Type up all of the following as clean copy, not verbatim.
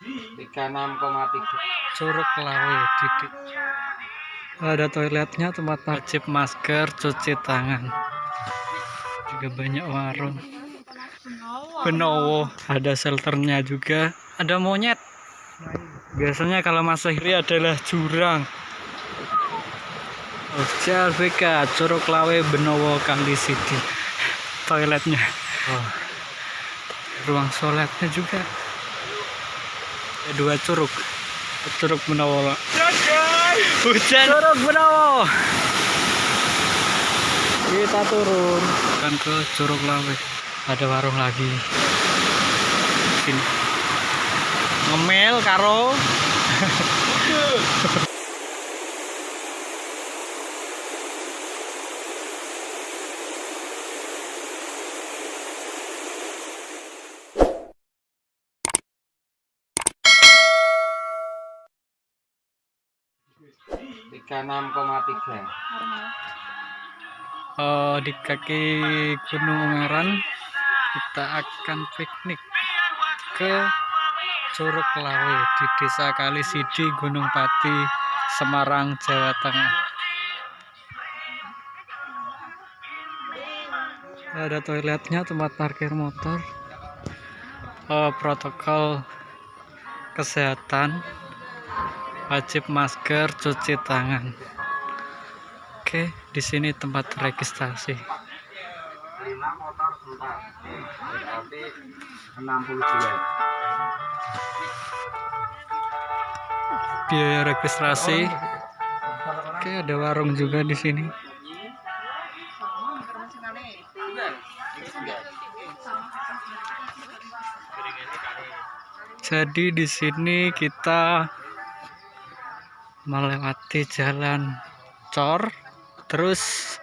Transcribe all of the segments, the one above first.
36,3. Curug Lawe titik. Ada toiletnya, tempat wajib masker, cuci tangan. Juga banyak warung. Benowo, ada shelternya juga. Ada monyet. Biasanya kalau masuk kiri adalah jurang. CLBK Curug Lawe Benowo Kali Sidi. Toiletnya. Ruang sholatnya juga. Ada dua curug. Curug Benowo. Hujan Curug Benowo. Kita turun kan ke Curug Lawe. Ada warung lagi. Sini. Ngemil karo. Tiga 36,3. Di kaki Gunung Ungaran kita akan piknik ke Curug Lawe di Desa Kali Sidi, Gunung Pati, Semarang, Jawa Tengah. Ada toiletnya, tempat parkir motor. Protokol kesehatan, wajib masker, cuci tangan. Oke, di sini tempat registrasi. 5 motor sebentar. Berarti 62. Biaya registrasi. Oke, ada warung juga di sini. Jadi di sini kita melewati jalan cor, terus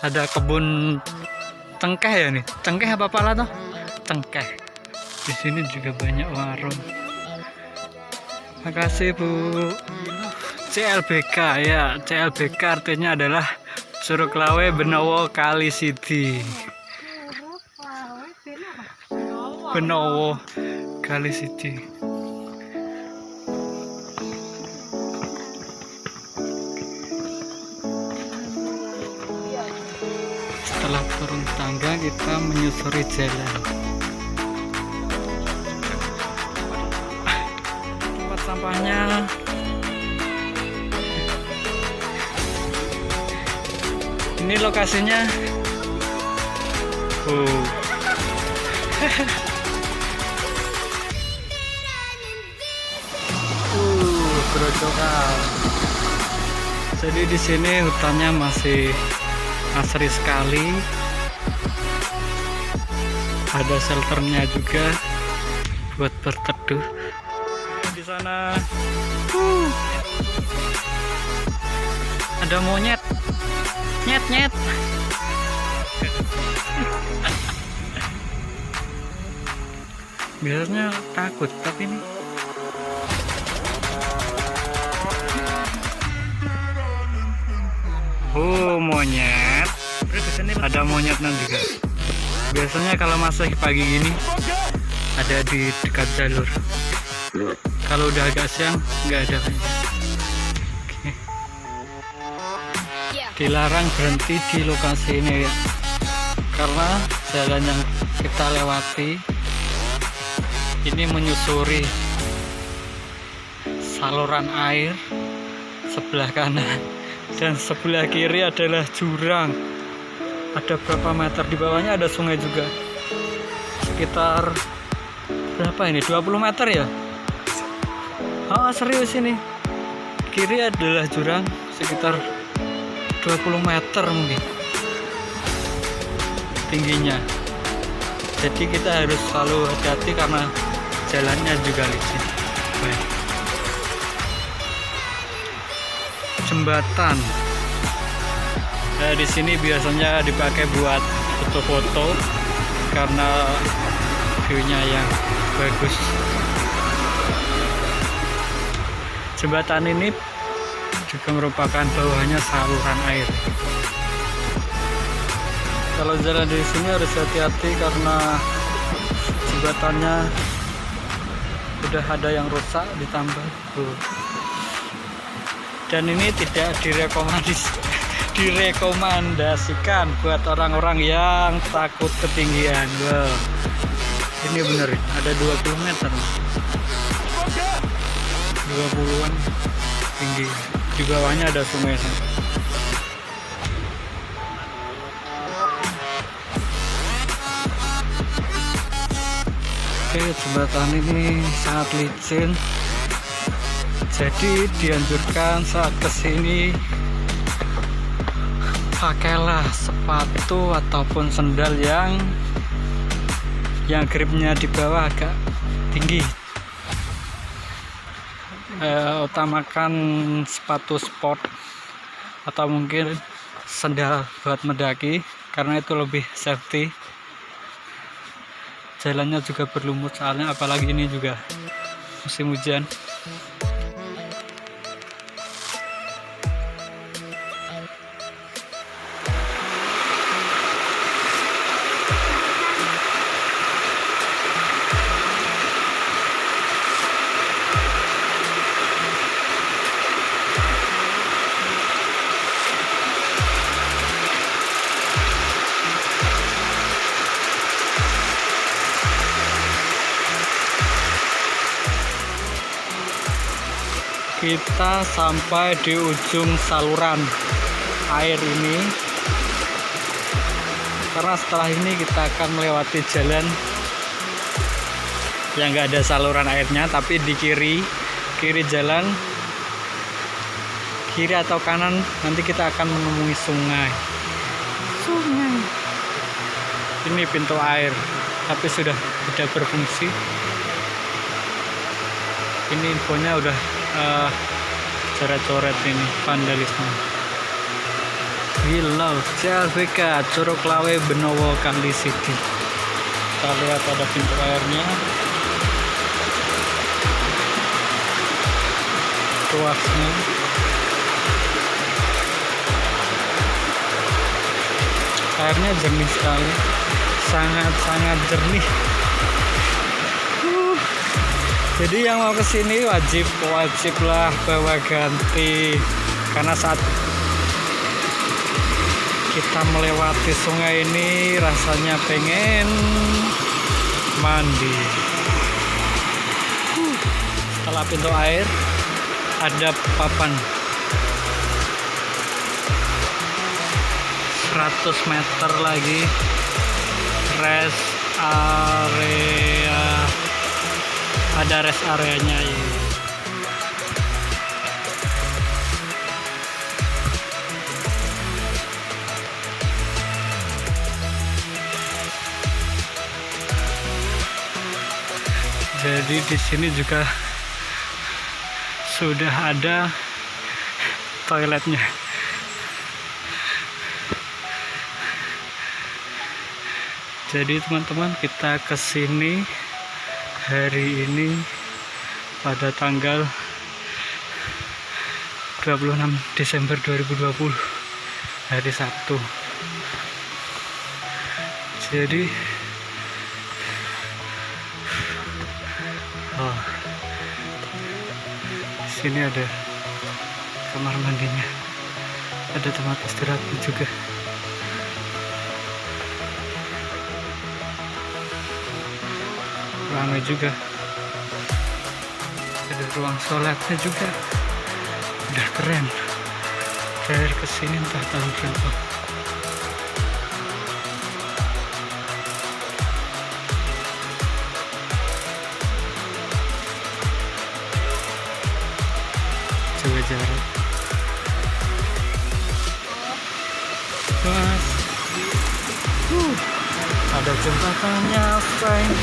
ada kebun cengkeh ya nih. Cengkeh apa pala toh? Cengkeh. Di sini juga banyak warung. Makasih Bu. CLBK ya, CLBK artinya adalah Curug Lawe Benowo Kali Sidi. Benowo Kali Sidi. Setelah turun tangga kita menyusuri jalan. Tempat sampahnya ini lokasinya. Gerojokan. Jadi di sini hutannya masih asri sekali. Ada shelternya juga buat berteduh. Di sana ada monyet. Nyet. Biasanya takut, tapi ini monyet. Ada monyetnya juga. Biasanya kalau masuk pagi gini ada di dekat jalur. Kalau udah agak siang nggak ada. Oke. Dilarang berhenti di lokasi ini ya, karena jalan yang kita lewati ini menyusuri saluran air sebelah kanan dan sebelah kiri adalah jurang. Ada berapa meter di bawahnya ada sungai juga. Sekitar berapa ini? 20 meter ya? Oh, serius ini. Kiri adalah jurang sekitar 20 meter mungkin tingginya. Jadi kita harus selalu hati-hati karena jalannya juga licin. Baik. Jembatan. Di sini biasanya dipakai buat foto-foto karena view-nya yang bagus. Jembatan ini juga merupakan bawahnya saluran air. Kalau jalan di sini harus hati-hati karena jembatannya sudah ada yang rusak ditambah tuh. Dan ini tidak direkomendasikan buat orang-orang yang takut ketinggian. Wow. Ini bener ada 20 meter 20-an tinggi. Di bawahnya ada sungai. Oke, jembatan ini sangat licin, jadi dianjurkan saat kesini pakailah sepatu ataupun sendal yang gripnya di bawah agak tinggi. Utamakan sepatu sport atau mungkin sendal buat mendaki karena itu lebih safety. Jalannya juga berlumut soalnya, apalagi ini juga musim hujan. Kita sampai di ujung saluran air ini, karena setelah ini kita akan melewati jalan yang nggak ada saluran airnya, tapi di kiri jalan, kiri atau kanan nanti kita akan menemui sungai. Ini pintu air tapi sudah tidak berfungsi. Ini infonya udah coret-coret ini, vandalisme. Wilau CLBK Curug Lawe Benowo Kali Sidi. Kita lihat ada pintu airnya, ruasnya. Airnya jernih sekali, sangat jernih. Jadi yang mau kesini wajiblah bawa ganti, karena saat kita melewati sungai ini rasanya pengen mandi. Setelah pintu air ada papan 100 meter lagi rest area. Ada rest areanya ya. Jadi di sini juga sudah ada toiletnya. Jadi teman-teman, kita kesini hari ini pada tanggal 26 Desember 2020, hari Sabtu. Jadi di sini ada kamar mandinya, ada tempat istirahatnya juga. Ramai juga, ada ruang sholatnya juga, udah keren. Terakhir kesini entah tahun berapa. Coba jarak. Mas, ada jembatannya, friend.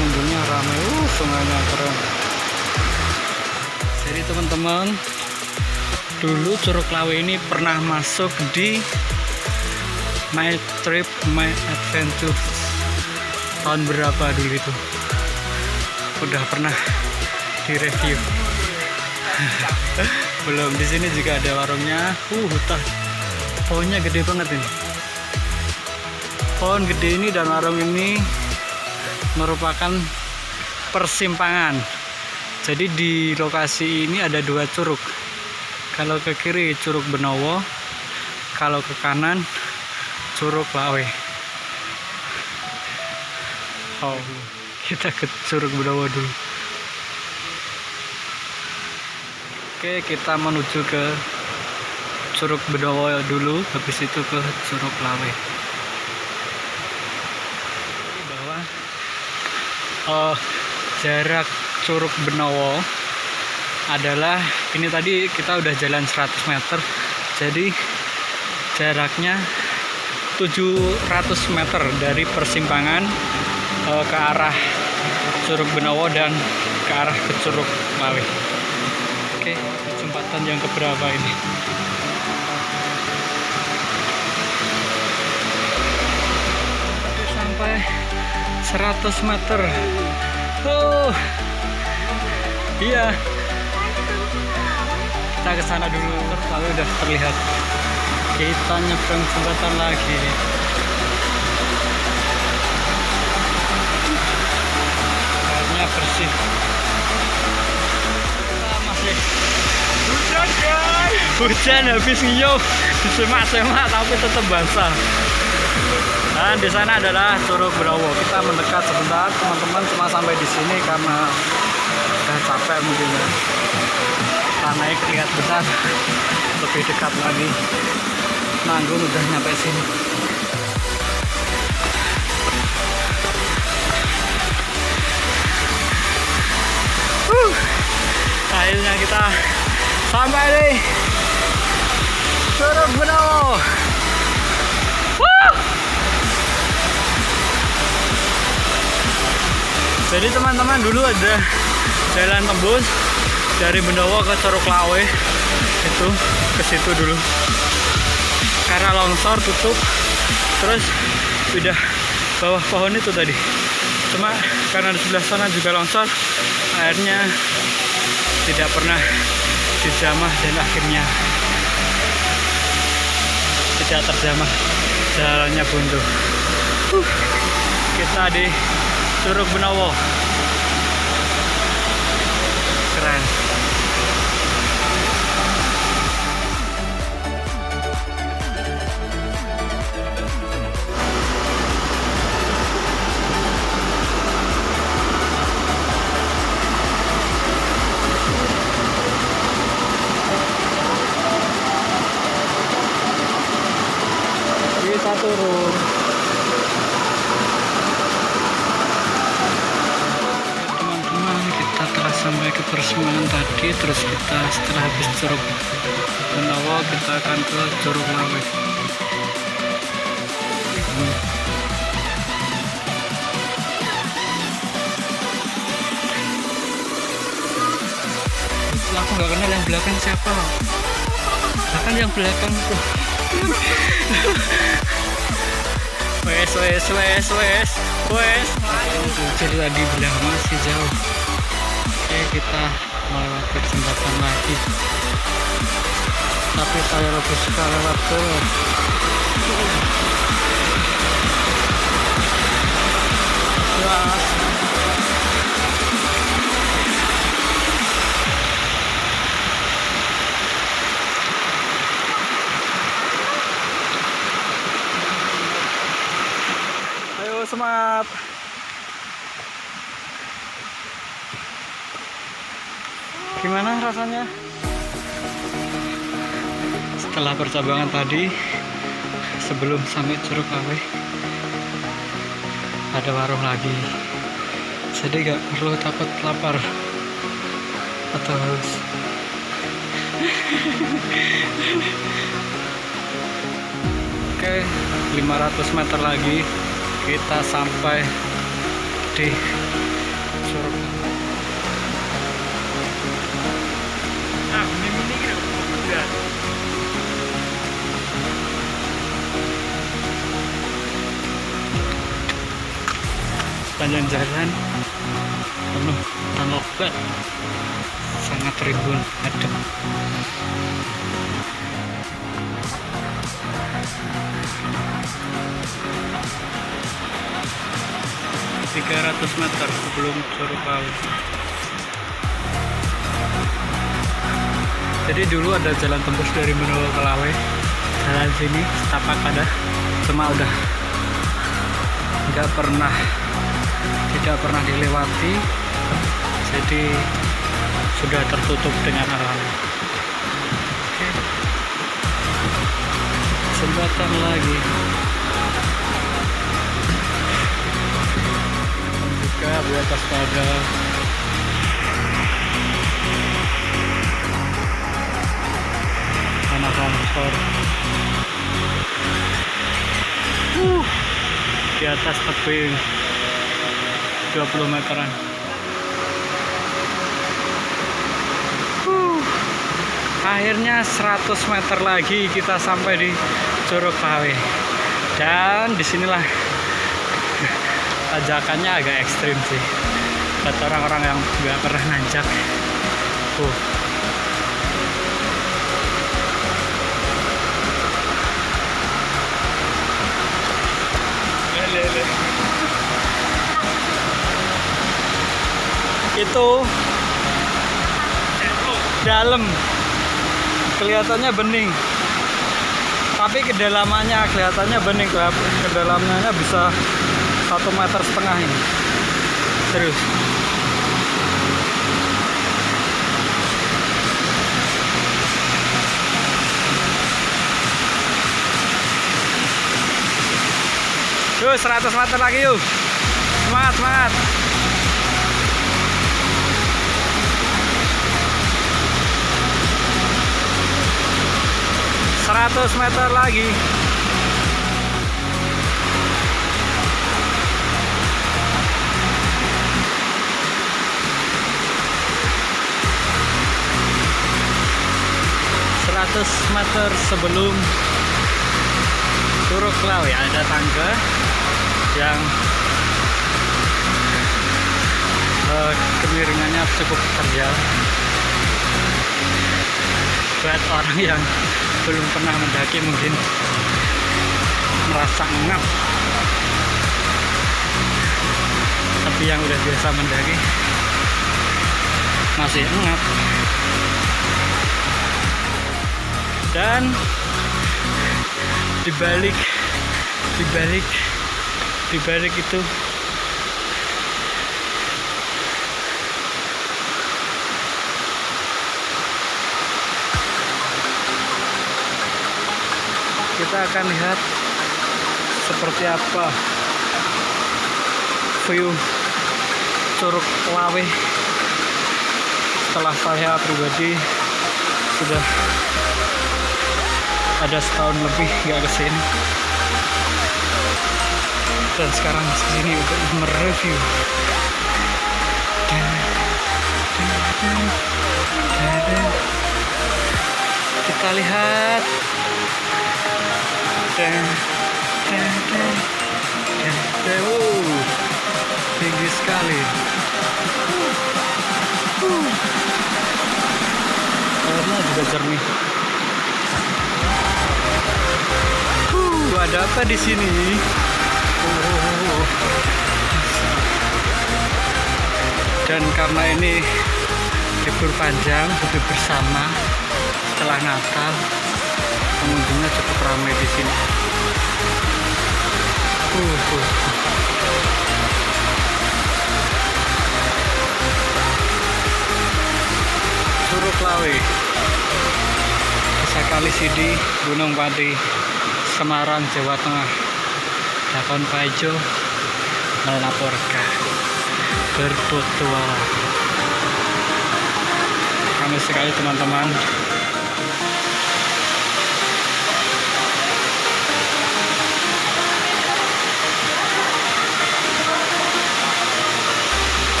Sungguhnya ramai, sungainya keren. Jadi teman-teman, dulu Curug Lawe ini pernah masuk di My Trip My Adventure tahun berapa dulu itu, udah pernah direview. Belum, di sini juga ada warungnya. Hutan. Pohonnya gede banget ini. Pohon gede ini dan warung ini merupakan persimpangan. Jadi di lokasi ini ada dua curug. Kalau ke kiri Curug Benowo, kalau ke kanan Curug Lawe. Oh, kita ke Curug Benowo dulu. Oke, kita menuju ke Curug Benowo dulu, habis itu ke Curug Lawe. Di bawah jarak Curug Benowo adalah ini tadi kita udah jalan 100 meter, jadi jaraknya 700 meter dari persimpangan ke arah Curug Benowo dan ke arah ke Curug Lawe. Oke, jembatan yang keberapa ini? Sampai 100 meter. Oh, iya. Kita ke sana dulu, lalu udah terlihat. Kita nyebrang jembatan lagi. Airnya bersih. Masih hujan guys. Hujan habis ngiyup, disemak-semak tapi tetap basah. Dan di sana adalah Curug Benowo. Kita mendekat sebentar, teman-teman, cuma sampai di sini karena udah capek mungkin ya. Kita naik lihat besar, lebih dekat lagi. Nanggung udah nyampe sini. Akhirnya kita sampai nih Curug Benowo. Jadi teman-teman, dulu ada jalan tembus dari Benowo ke Curug Lawe, itu ke situ dulu. Karena longsor tutup, terus udah bawah pohon itu tadi. Cuma karena di sebelah sana juga longsor, airnya tidak pernah dijamah dan akhirnya tidak terjamah, jalannya buntu. Kita di Curug Benowo, keren. Kita turun. Teman-teman, kita telah sampai ke persimpangan tadi. Terus kita setelah habis Curug Benowo, kita akan ke Curug Lawe. Aku nggak kenal yang belakang siapa. Bahkan yang belakang tuh. Wes. Jadi tadi bilang masih jauh. Oke, kita melewati jembatan lagi. Tapi saya lebih suka lewat ke semangat. Gimana rasanya setelah percabangan tadi? Sebelum sampai Curug Lawe ada warung lagi, jadi gak perlu takut lapar atau haus. Oke, 500 meter lagi kita sampai di Curug. Panjang jalan penuh tanah lebat, sangat rimbun, adem. 300 meter sebelum Curug Lawe. Jadi dulu ada jalan tembus dari Menowo ke Lawe. Jalan sini setapak ada, cuma udah tidak pernah dilewati, jadi sudah tertutup dengan alam. Oke. Jembatan lagi. Juga di atas ada anak longsor. Di atas tebing 20 meteran. Akhirnya 100 meter lagi kita sampai di Curug Lawe. Dan disinilah tanjakannya agak ekstrim sih buat orang-orang yang nggak pernah nanjak. Itu dalam kelihatannya bening, tapi kedalamannya kelihatannya bening. Kedalamannya bisa 1,5 meter ini, serius. Yuk 100 meter lagi yuk, semangat semangat. Seratus meter lagi. Meter sebelum Curug Lawe ada tangga yang kemiringannya cukup terjal buat orang yang belum pernah mendaki, mungkin merasa ngap, tapi yang udah biasa mendaki masih ngap. Dan dibalik itu kita akan lihat seperti apa view Curug Lawe setelah saya pribadi sudah ada setahun lebih nggak kesini, dan sekarang kesini untuk mereview. Kita lihat tinggi sekali. Airnya juga jernih. Ada apa di sini? Dan karena ini libur panjang, libur bersama setelah Natal, pengunjungnya cukup ramai di sini. Curug Lawe, Desa Kalisidi, Gunung Pati, Semarang, Jawa Tengah. Lakon Pajo melaporkan berpetualang. Kami sekali teman-teman.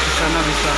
Di sana bisa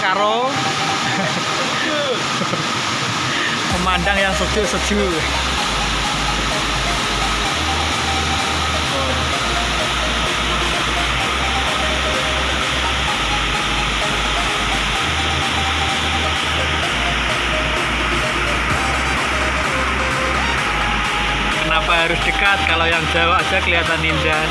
karo memandang yang sejuk-sejuk. Kenapa harus dekat? Kalau yang jauh aja kelihatan indah.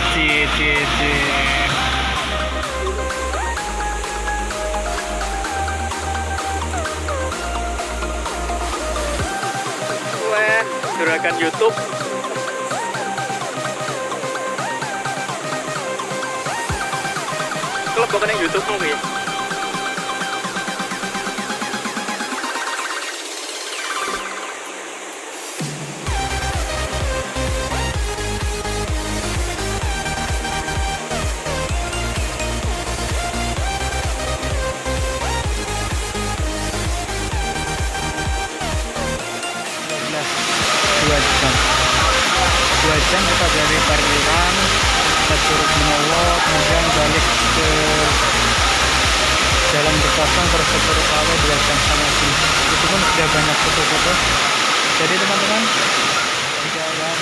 Wah, gerakan YouTube. Klub bukan yang YouTube movie. Dua jam kita dari parkiran ke Curug Menowo, kemudian balik ke Jalan Bekasang terus ke Curug Awe 2 jam sama sih. Itu pun sudah banyak foto-foto. Jadi teman-teman, jalan